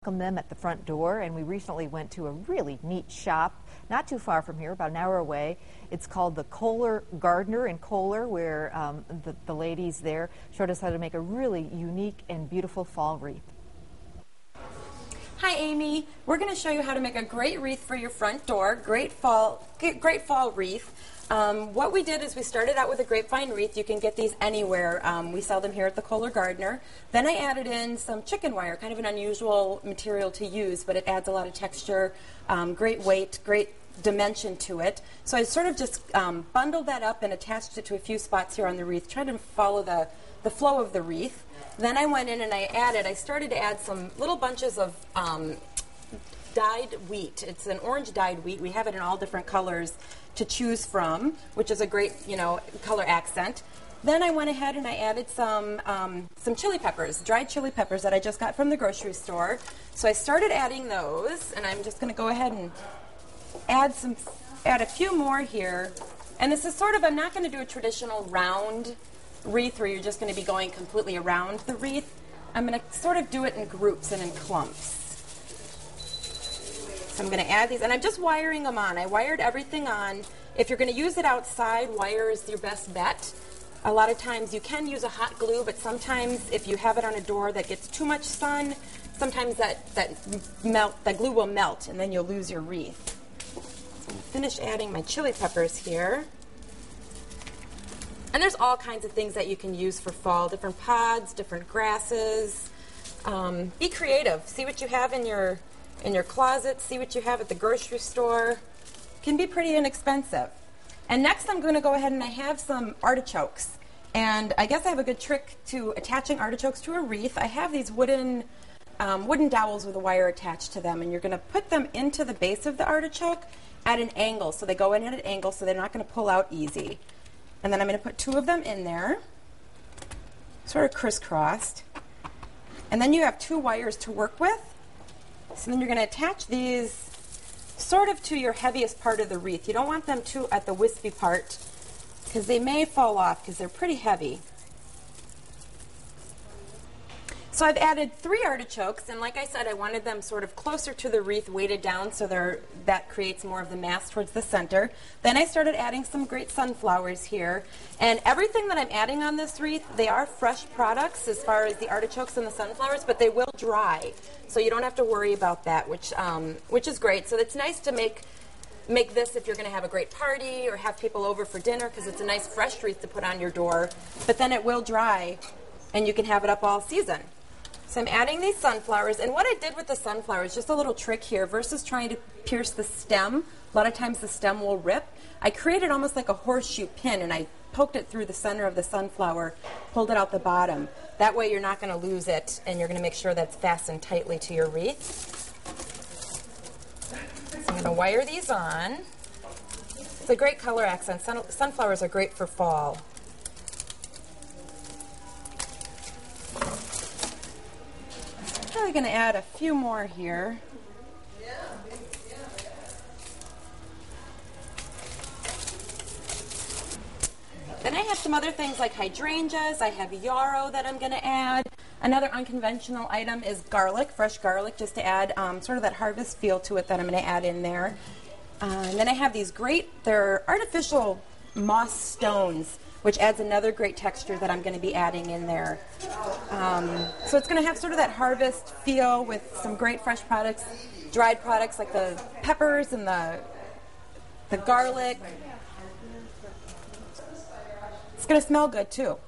welcome them at the front door. And we recently went to a really neat shop not too far from here, about an hour away. It's called the Kohler Gardener in Kohler, where the ladies there showed us how to make a really unique and beautiful fall wreath. Hi Amy, we're going to show you how to make a great wreath for your front door, great fall wreath. What we did is we started out with a grapevine wreath. You can get these anywhere. We sell them here at the Kohler Gardener. Then I added in some chicken wire, kind of an unusual material to use, but it adds a lot of texture, great weight, great dimension to it. So I sort of just bundled that up and attached it to a few spots here on the wreath, trying to follow the flow of the wreath. Then I went in and I started to add some little bunches of dyed wheat. It's an orange dyed wheat. We have it in all different colors to choose from, which is a great, color accent. Then I went ahead and I added some chili peppers, dried chili peppers that I just got from the grocery store. So I started adding those, and I'm just going to go ahead and add a few more here. And this is sort of, I'm not going to do a traditional round wreath where you're just going to be going completely around the wreath. I'm going to sort of do it in groups and in clumps. So I'm going to add these, and I'm just wiring them on. I wired everything on. If you're going to use it outside, wire is your best bet. A lot of times you can use a hot glue, but sometimes if you have it on a door that gets too much sun, sometimes that glue will melt, and then you'll lose your wreath. So I'm finished adding my chili peppers here. And there's all kinds of things that you can use for fall, different pods, different grasses. Be creative. See what you have in your closet, see what you have at the grocery store. Can be pretty inexpensive. And next I'm going to go ahead and I have some artichokes. And I guess I have a good trick to attaching artichokes to a wreath. I have these wooden dowels with a wire attached to them, and you're going to put them into the base of the artichoke at an angle. So they go in at an angle so they're not going to pull out easy. And then I'm going to put 2 of them in there, sort of crisscrossed. And then you have 2 wires to work with. So then you're going to attach these sort of to your heaviest part of the wreath. You don't want them too at the wispy part because they may fall off because they're pretty heavy. So I've added 3 artichokes, and like I said, I wanted them sort of closer to the wreath, weighted down, so that creates more of the mass towards the center. Then I started adding some great sunflowers here, and everything that I'm adding on this wreath, they are fresh products as far as the artichokes and the sunflowers, but they will dry, so you don't have to worry about that, which is great. So it's nice to make this if you're going to have a great party or have people over for dinner, because it's a nice fresh wreath to put on your door, but then it will dry, and you can have it up all season. So I'm adding these sunflowers, and what I did with the sunflowers, just a little trick here, versus trying to pierce the stem, a lot of times the stem will rip, I created almost like a horseshoe pin, and I poked it through the center of the sunflower, pulled it out the bottom. That way you're not going to lose it, and you're going to make sure that's fastened tightly to your wreath. So I'm going to wire these on. It's a great color accent. Sunflowers are great for fall. I'm going to add a few more here. Then I have some other things like hydrangeas. I have yarrow that I'm going to add. Another unconventional item is garlic, fresh garlic, just to add sort of that harvest feel to it that I'm going to add in there. And then I have these they're artificial moss stones, which adds another great texture that I'm going to be adding in there. So it's going to have sort of that harvest feel with some great fresh products, dried products like the peppers and the garlic. It's going to smell good too.